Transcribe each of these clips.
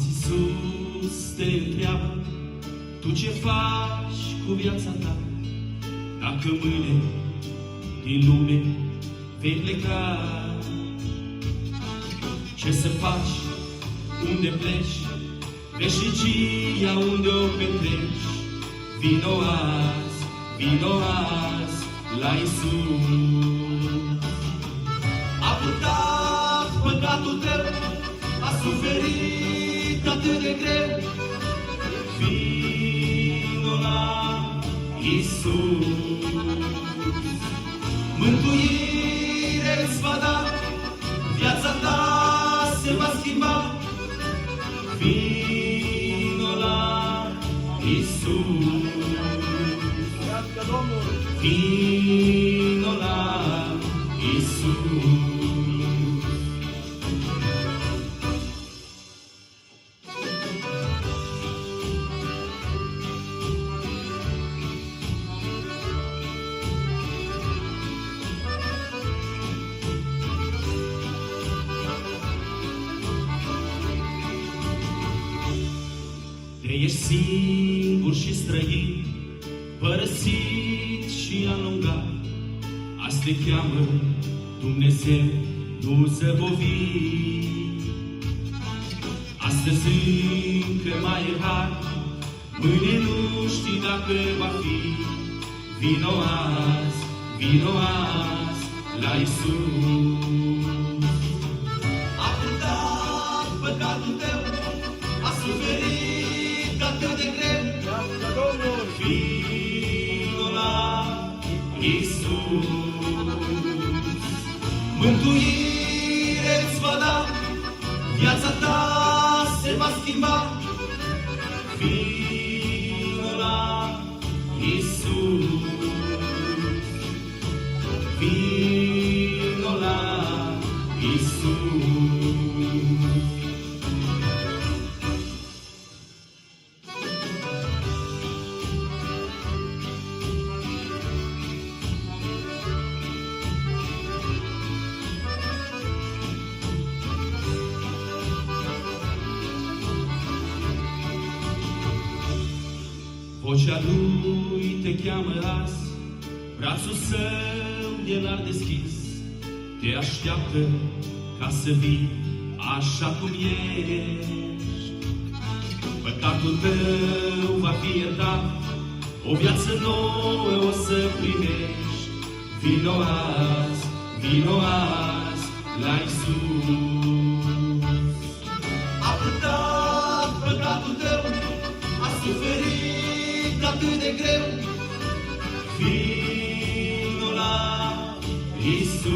Iisus te întreabă, tu ce faci cu viața ta? Dacă mâine din lume vei pleca, ce să faci, unde pleci, veșnicia unde o petreci? Vino azi la Iisus. A purtat păcatul tău, a suferit atât de greu. Vino la Iisus. Mântuire îți va da, viața ta se va schimba. Vino la Iisus. Vino la Iisus. Te ești singur și străin, părăsit și alungat. Azi te cheamă Dumnezeu, nu zăbovi. Astăzi încă mai e har, mâine nu știi dacă va fi. Vino azi la Iisus. A purtat păcatul tău, a suferit atât de greu. Vino la Iisus. Mântuire îți va da, viața ta se va schimba. Vino la Iisus. Vino la Iisus. Vocea lui te cheamă azi, brațul său e larg deschis, te așteaptă ca să vii așa cum ești. Păcatul tău va fi iertat, o viață nouă o să primești. Vino azi la Iisus. A purtat păcatul tău, a suferit atât de greu. Vino la Iisus.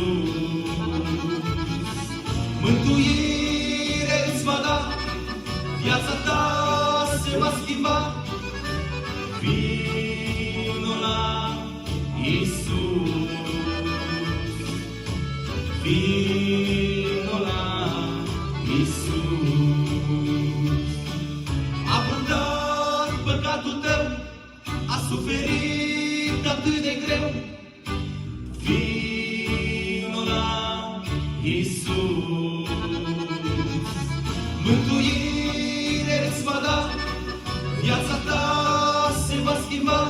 Mântuire îți va da, viața ta se va schimba. Vino la Iisus. Vino la Iisus. A purtat păcatul tău, a suferit atât de greu. Vino la Iisus. Mântuire îți va da, viața ta se va schimba.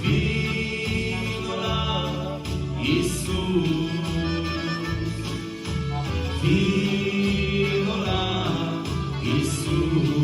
Vino la Iisus. Vino la Iisus.